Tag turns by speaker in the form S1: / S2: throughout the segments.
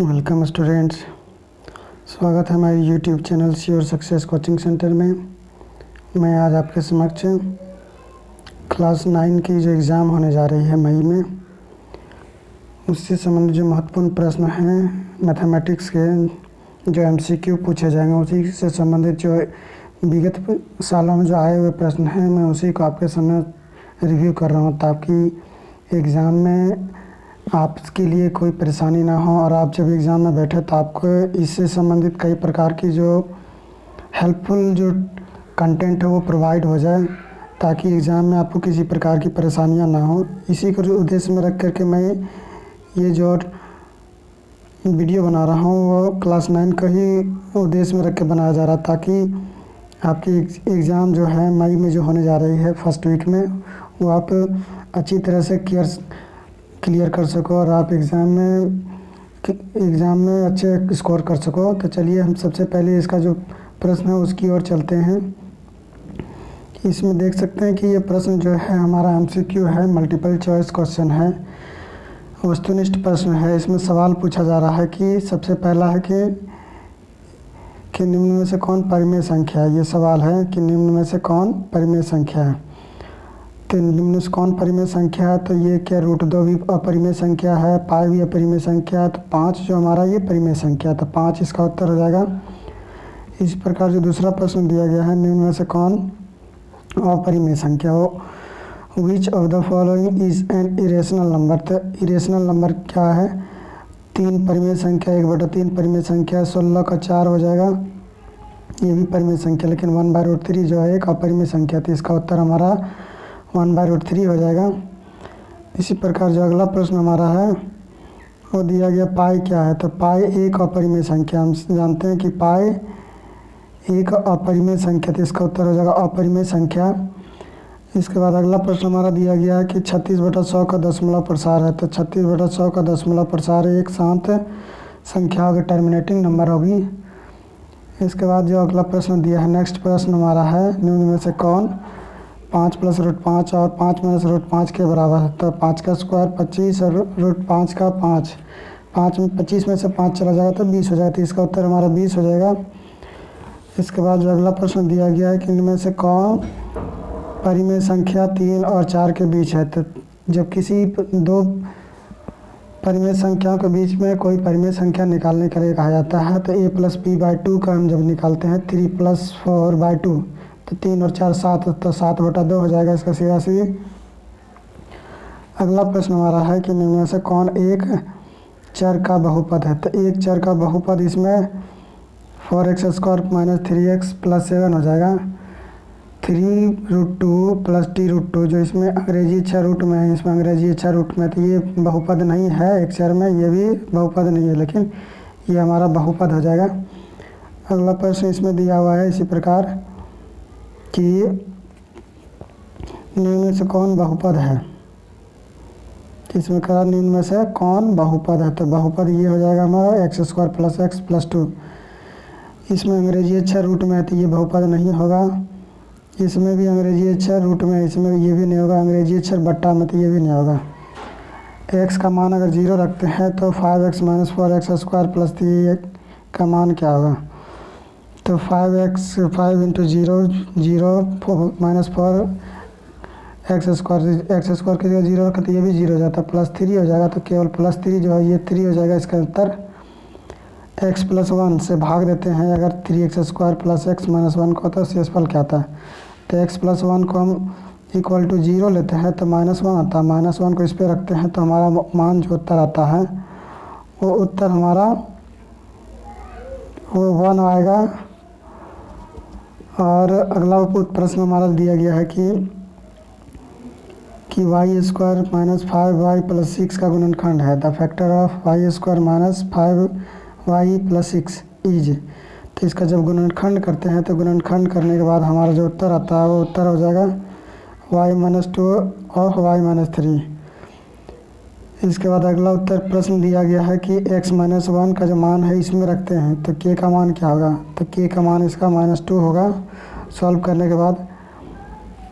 S1: Welcome students, स्वागत है हमारे YouTube channel sure success coaching centre में। मैं आज आपके समक्ष क्लास 9 की जो एग्ज़ाम होने जा रही है मई में, उससे संबंधित जो महत्वपूर्ण प्रश्न हैं मैथमेटिक्स के, जो एमसीक्यू पूछे जाएंगे, उसी से संबंधित जो विगत सालों में जो आए हुए प्रश्न हैं, मैं उसी को आपके सामने रिव्यू कर रहा हूँ ताकि एग्ज़ाम में आपके लिए कोई परेशानी ना हो और आप जब एग्ज़ाम में बैठे तो आपको इससे संबंधित कई प्रकार की जो हेल्पफुल जो कंटेंट है वो प्रोवाइड हो जाए, ताकि एग्ज़ाम में आपको किसी प्रकार की परेशानियां ना हो। इसी को उद्देश्य में रख कर के मैं ये जो वीडियो बना रहा हूँ वो क्लास 9 का ही उद्देश्य में रख के बनाया जा रहा, ताकि आपकी एग्ज़ाम जो है मई में जो होने जा रही है फर्स्ट वीक में, वो आप अच्छी तरह से क्लियर कर सको और आप एग्ज़ाम में अच्छे स्कोर कर सको। तो चलिए हम सबसे पहले इसका जो प्रश्न है उसकी ओर चलते हैं। इसमें देख सकते हैं कि ये प्रश्न जो है हमारा एमसीक्यू है, मल्टीपल चॉइस क्वेश्चन है, वस्तुनिष्ठ प्रश्न है। इसमें सवाल पूछा जा रहा है कि सबसे पहला है कि निम्न में से कौन परिमेय संख्या है। ये सवाल है कि निम्न में से कौन परिमेय संख्या है। तो निम्न से कौन परिमेय संख्या है, तो ये क्या √2 भी अपरिमेय संख्या है, पाई भी अपरिमेय संख्या है, तो 5 जो हमारा ये परिमेय संख्या है, तो 5 इसका उत्तर हो जाएगा। इस प्रकार जो दूसरा प्रश्न दिया गया है, निम्न में से कौन अपरिमेय संख्या हो। Which of the following is an irrational number. तो इरेशनल नंबर क्या है, 3 परिमेय संख्या 1/3 परिमेय संख्या, 16 का 4 हो जाएगा, ये भी परिमेय संख्या, लेकिन 1/√3 जो है एक अपरिमेय संख्या, तो इसका उत्तर हमारा 1/√3 हो जाएगा। इसी प्रकार जो अगला प्रश्न हमारा है वो दिया गया पाई क्या है। तो पाई एक अपरिमेय संख्या, हम जानते हैं कि पाई एक अपरिमेय संख्या, तो इसका उत्तर हो जाएगा अपरिमेय संख्या। इसके बाद अगला प्रश्न हमारा दिया गया है कि 36/100 का दशमलव प्रसार है। तो 36/100 का दशमलव प्रसार एक साथ संख्या होगी, टर्मिनेटिंग नंबर होगी। इसके बाद जो अगला प्रश्न दिया है, नेक्स्ट प्रश्न हमारा है, निम्न में से कौन 5 + √5 और 5 - √5 के बराबर है। तो 5 का स्क्वायर 25 और √5 का 5, 25 में से 5 चला जाएगा तो 20 हो जाएगा, तो इसका उत्तर हमारा 20 हो जाएगा। इसके बाद जो अगला प्रश्न दिया गया है कि इनमें से कौन परिमेय संख्या 3 और 4 के बीच है। तो जब किसी दो परिमेय संख्याओं के बीच में कोई परिमेय संख्या निकालने के लिए कहा जाता है, तो a + b/2 का हम जब निकालते हैं 3 + 4/2, तो 3 और 4 7, तो 7/2 हो जाएगा इसका सीधा सीधी। अगला प्रश्न हमारा है कि निम्न में से कौन एक चर का बहुपद है। तो एक चर का बहुपद इसमें 4x² - 3x + 7 हो जाएगा, 3√2 + t√2, जो इसमें अंग्रेजी अच्छा रूट में है, इसमें अंग्रेजी अच्छा रूट में, तो ये बहुपद नहीं है एक चर में, ये भी बहुपद नहीं है, लेकिन ये हमारा बहुपद हो जाएगा। अगला प्रश्न इसमें दिया हुआ है इसी प्रकार कि निम्न में से कौन बहुपद है। इसमें कहा निम्न में से कौन बहुपद है, तो बहुपद ये हो जाएगा हमारा x² + x + 2। इसमें अंग्रेजी अच्छा रूट में है, तो ये बहुपद नहीं होगा। इसमें भी अंग्रेजी अक्षर रूट में, इसमें ये भी नहीं होगा, अंग्रेजी अक्षर बट्टा में, तो ये भी नहीं होगा। x का मान अगर 0 रखते हैं तो 5x - 4x² + 3 का मान क्या होगा। तो 5 × 0 0 -4 x² के 0 रखते, ये भी 0 हो जाता, +3 हो जाएगा, तो केवल +3 जो है ये 3 हो जाएगा। इसका उत्तर x + 1 से भाग देते हैं अगर 3x² + x - 1 को, तो शेषफल क्या आता है। तो x + 1 को हम = 0 लेते हैं तो -1 आता है, -1 को इस पर रखते हैं तो हमारा मान जो उत्तर आता है वो उत्तर हमारा वो 1 आएगा। और अगला प्रश्न हमारा दिया गया है कि y² - 5y + 6 का गुणनखंड है। The factor of y² - 5y + 6 is. तो इसका जब गुणनखंड करते हैं तो गुणनखंड करने के बाद हमारा जो उत्तर आता है वो उत्तर हो जाएगा y - 2 of y - 3। इसके बाद अगला उत्तर प्रश्न दिया गया है कि x - 1 का जो मान है इसमें रखते हैं तो k का मान क्या होगा। तो k का मान इसका -2 होगा। सॉल्व करने के बाद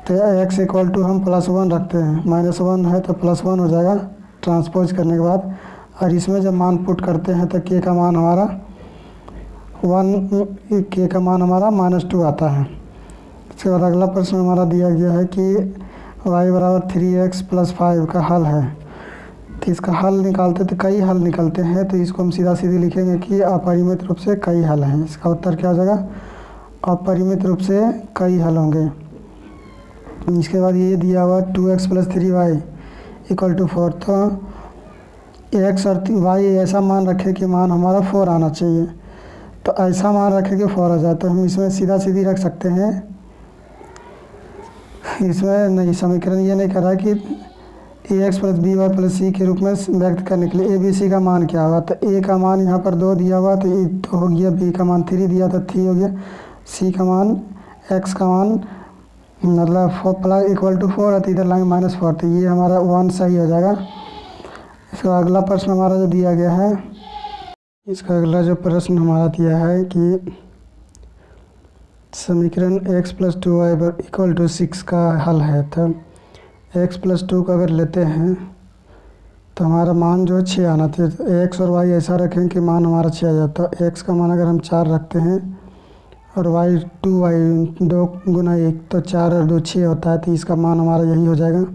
S1: तो x = हम +1 रखते हैं, -1 है तो +1 हो जाएगा। ट्रांसपोज करने के बाद और इसमें जब मान पुट करते हैं तो के का मान हमारा के का मान हमारा -2 आता है। इसके बाद अगला प्रश्न हमारा दिया गया है कि y बराबर 3x + 5 का हल है। तो इसका हल निकालते तो कई हल निकलते हैं, तो इसको हम सीधा सीधी लिखेंगे कि अपरिमित रूप से कई हल हैं। इसका उत्तर क्या हो जाएगा? अपरिमित रूप से कई हल होंगे। इसके बाद ये दिया हुआ 2x + 3y = 4, तो x और y ऐसा मान रखें कि मान हमारा 4 आना चाहिए। तो ऐसा मान रखें कि 4 आ जाए, तो हम इसमें सीधा सीधी रख सकते हैं। इसमें नहीं, समीकरण ये नहीं कर रहा है कि ax + by + c के रूप में व्यक्त करने के लिए abc का मान क्या होगा। तो a का मान यहाँ पर 2 दिया हुआ तो ये 2 हो गया, b का मान 3 दिया तो 3 हो गया, c का मान x का मान मतलब 4 = 4 है, तो इधर लाएंगे -4, तो ये हमारा 1 सही हो जाएगा। इसका अगला प्रश्न हमारा जो दिया गया है, इसका अगला जो प्रश्न हमारा दिया है कि समीकरण x + 2y = 6 का हल है। तो x + 2 को अगर लेते हैं तो हमारा मान जो है 6 आना चाहिए। तो x और y ऐसा रखें कि मान हमारा 6 आ जाता है। x का मान अगर हम 4 रखते हैं और y 2y 2 × 1 तो 4 और 2 6 होता है, तो इसका मान हमारा यही हो जाएगा।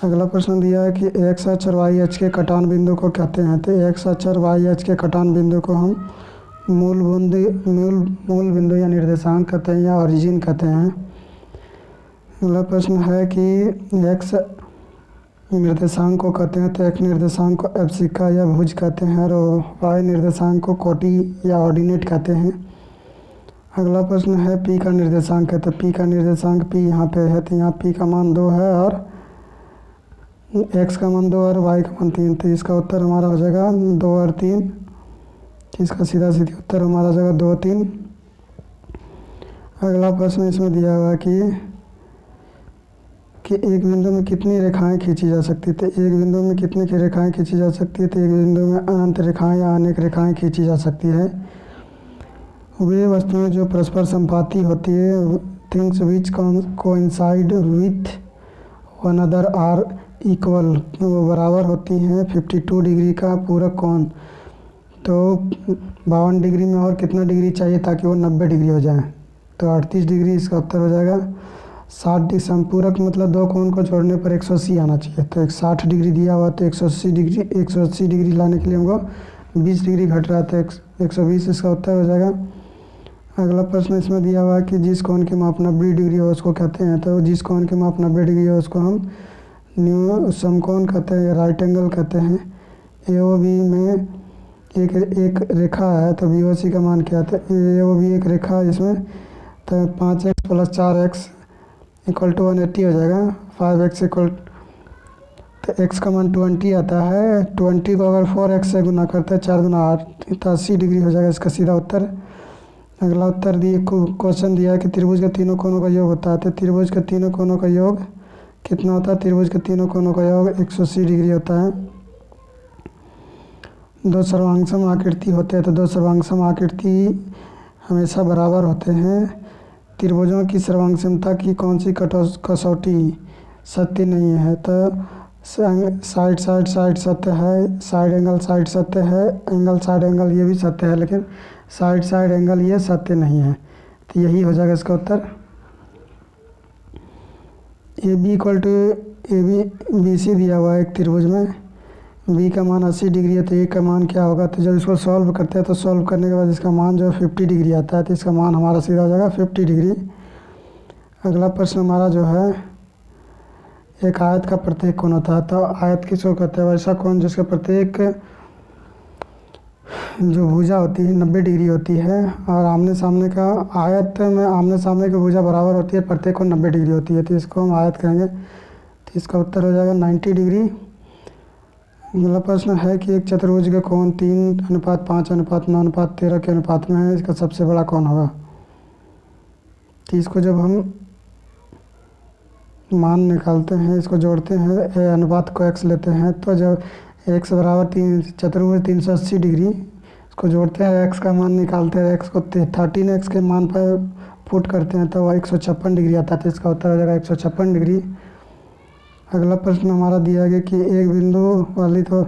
S1: अगला प्रश्न दिया है कि x अक्ष और y अक्ष के कटान बिंदु को कहते हैं। तो x अक्ष और y अक्ष के कटान बिंदु को हम मूल बिंदु या निर्देशांक कहते हैं या ओरिजिन कहते हैं। अगला प्रश्न है कि x निर्देशांक को कहते हैं, तो x निर्देशांक को एब्सिका या भुज कहते हैं, और y निर्देशांक को कोटि या ऑर्डिनेट कहते हैं। अगला प्रश्न है p का निर्देशांक है। तो p का निर्देशांक p यहाँ पे है, तो यहाँ p का मान 2 है और x का मान 2 और y का मान 3, तो इसका उत्तर हमारा हो जाएगा 2 और 3। इसका सीधा सीधी उत्तर हमारा हो जाएगा 2 3। अगला प्रश्न इसमें दिया हुआ है कि एक बिंदु में कितनी रेखाएं खींची जा सकती है। तो एक बिंदु में कितनी रेखाएं खींची जा सकती है? तो एक बिंदु में अनंत रेखाएं या अनेक रेखाएं खींची जा सकती है। वे वस्तुएं जो परस्पर संपाती होती है, things which coincide with one other are equal, वो बराबर होती हैं 52 डिग्री का पूरक कोण। तो 52 डिग्री में और कितना डिग्री चाहिए ताकि वो 90 डिग्री हो जाए? तो 38 डिग्री इसका उत्तर हो जाएगा। 60 संपूरक मतलब दो कोण को जोड़ने पर 180 आना चाहिए। तो 60 डिग्री दिया हुआ तो 180 डिग्री लाने के लिए हमको 20 डिग्री घट रहा था, 120 इसका उत्तर हो जाएगा। अगला प्रश्न इसमें दिया हुआ है कि जिस कोण की माप 90 डिग्री हो उसको कहते हैं। तो जिस कोण की माप 90 डिग्री हो उसको हम समकोण कहते हैं या राइट एंगल कहते हैं। AOB में एक रेखा है, तो BOC का मान क्या है? AOB एक रेखा है इसमें, तो 5x + 4x = 180 हो जाएगा। 5x तो x का मान 20 आता है। 20 को अगर 4x से गुना करते हैं 4 × 8 तो 80 डिग्री हो जाएगा इसका सीधा उत्तर। अगला उत्तर दिए क्वेश्चन दिया है कि त्रिभुज के तीनों कोणों का योग होता है। तो त्रिभुज के तीनों कोणों का योग कितना होता है? त्रिभुज के तीनों कोणों का योग 180 डिग्री होता है। दो सर्वांगसम आकृति होते हैं, तो दो सर्वांगसम आकृति हमेशा बराबर होते हैं। त्रिभुजों की सर्वांगसमता की कौन सी कसौटी सत्य नहीं है? तो साइड सत्य है, साइड एंगल साइड सत्य है, एंगल साइड एंगल ये भी सत्य है, लेकिन साइड एंगल ये सत्य नहीं है। तो यही हो जाएगा इसका उत्तर। AB = BC दिया हुआ है एक त्रिभुज में। B का मान 80 डिग्री है, तो A का मान क्या होगा? तो जब इसको सॉल्व करते हैं तो सॉल्व करने के बाद इसका मान जो 50 डिग्री आता है, तो इसका मान हमारा सीधा हो जाएगा 50 डिग्री। अगला प्रश्न हमारा जो है, एक आयत का प्रत्येक कोण होता है। तो आयत किसको कहते हैं? वैसा कोण जिसका प्रत्येक जो भुजा होती है 90 डिग्री होती है, और आमने सामने का आयत में आमने सामने की भुजा बराबर होती है, प्रत्येक कोण 90 डिग्री होती है, तो इसको हम आयत कहेंगे। तो इसका उत्तर हो जाएगा 90 डिग्री। अगला प्रश्न है कि एक चतुर्भुज के कोण 3:5:9:13 के अनुपात में है, इसका सबसे बड़ा कौन होगा? तो इसको जब हम मान निकालते हैं, इसको जोड़ते हैं, अनुपात को x लेते हैं, तो जब x बराबर 3 चतुर्भुज 380 डिग्री, इसको जोड़ते हैं, x का मान निकालते हैं, x को 13x के मान पर पुट करते हैं तो वह 156 डिग्री आता है। तो इसका उत्तर हो जाएगा 156 डिग्री। अगला प्रश्न हमारा दिया गया कि एक बिंदु वाली तो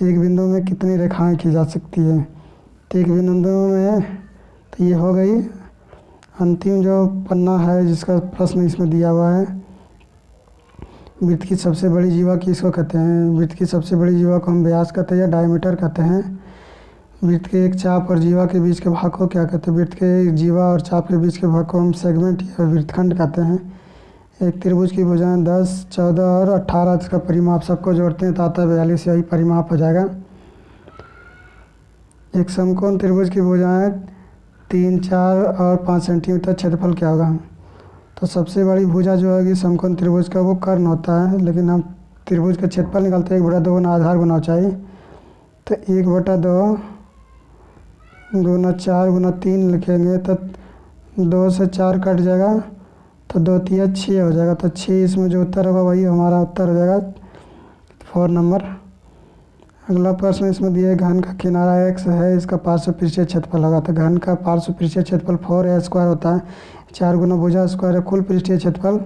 S1: एक बिंदु में कितनी रेखाएं की जा सकती है। तो एक बिंदु में तो ये हो गई। अंतिम जो पन्ना है जिसका प्रश्न इसमें दिया हुआ है, वृत्त की सबसे बड़ी जीवा किसको कहते हैं। वृत्त की सबसे बड़ी जीवा को हम व्यास कहते हैं या डायमीटर कहते हैं। वृत्त के एक चाप और जीवा के बीच के भाग को क्या कहते हैं। वृत्त के जीवा और चाप के बीच के भाग को हम सेगमेंट या वृत्तखंड कहते हैं। एक त्रिभुज की भुजाएं 10, 14 और 18 इसका परिमाप सबको जोड़ते हैं तो आता है 42, यही परिमाप हो जाएगा। एक समकोण त्रिभुज की भुजाएं 3, 4 और 5 सेंटीमीटर, क्षेत्रफल क्या होगा। तो सबसे बड़ी भुजा जो होगी समकोण त्रिभुज का वो कर्ण होता है, लेकिन हम त्रिभुज का क्षेत्रफल निकालते हैं 1/2 गुना आधार गुना ऊंचाई। तो 1/2 गुना 4 गुना 3 लिखेंगे तो 2 से 4 कट जाएगा तो 2 तिया 6 हो जाएगा। तो 6 इसमें जो उत्तर होगा वही हमारा उत्तर हो जाएगा 4 नंबर। अगला प्रश्न इसमें दिया है घन का किनारा x है, इसका पार्श्व पृष्ठीय क्षेत्रफल होगा। तो घन का पार्श्व पृष्ठीय क्षेत्रफल 4a² होता है। 4 गुना भुजा स्क्वायर है, कुल पृष्ठीय क्षेत्रफल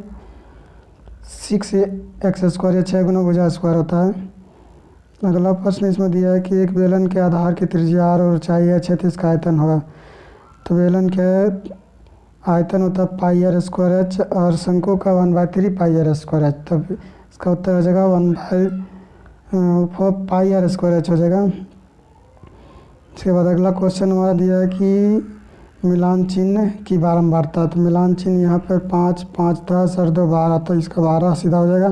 S1: 6x² या 6 गुना भुजा स्क्वायर होता है। अगला प्रश्न इसमें दिया है कि एक बेलन के आधार की त्रिज्या r और ऊंचाई है, क्षेत्र इसका आयतन होगा। तो बेलन के आयतन होता है πr² और शंकु का 1/3πr²। तब इसका उत्तर हो जाएगा 1/4 πr² हो जाएगा। इसके बाद अगला क्वेश्चन हमारा दिया है कि मिलान चिन्ह की बारंबारता। तो मिलान चिन्ह यहाँ पर 5, 5, 10 और 2 12, तो इसका 12 सीधा हो जाएगा।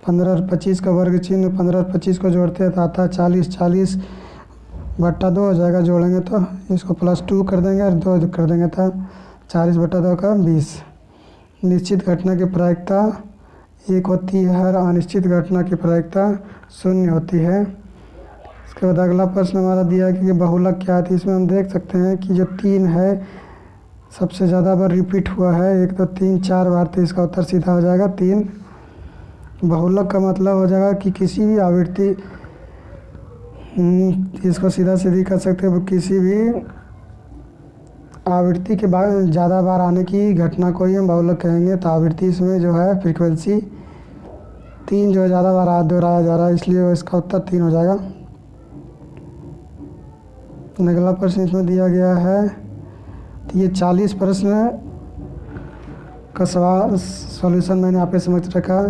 S1: 15 और 25 का वर्ग चिन्ह, 15 और 25 को जोड़ते हैं तो आता है 40, 40/2 हो जाएगा। जोड़ेंगे तो इसको +2 कर देंगे और 2 कर देंगे तो 40/2 का 20। निश्चित घटना की प्रायिकता 1 होती है और अनिश्चित घटना की प्रायिकता 0 होती है। इसके बाद अगला प्रश्न हमारा दिया है कि बहुलक क्या है। इसमें हम देख सकते हैं कि जो 3 है सबसे ज़्यादा बार रिपीट हुआ है, 1 2 3 4 बार, तो इसका उत्तर सीधा हो जाएगा 3। बहुलक का मतलब हो जाएगा कि किसी भी आवृत्ति, इसको सीधा सीधी कर सकते हैं, किसी भी आवृत्ति के बाद ज़्यादा बार आने की घटना को ही हम बहुलक कहेंगे। तो आवृत्ति इसमें जो है फ्रीक्वेंसी 3 जो ज़्यादा बार दोहराया जा रहा है, इसलिए इसका उत्तर 3 हो जाएगा। अगला प्रश्न इसमें दिया गया है, तो ये 40 प्रश्न का सवाल सॉल्यूशन मैंने आपके समक्ष रखा।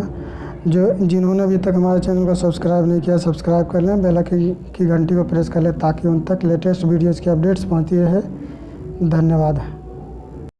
S1: जिन्होंने अभी तक हमारे चैनल को सब्सक्राइब नहीं किया, सब्सक्राइब कर लें, बेल आइकन की घंटी को प्रेस कर लें ताकि उन तक लेटेस्ट वीडियोज़ की अपडेट्स पहुँचती रहे। धन्यवाद।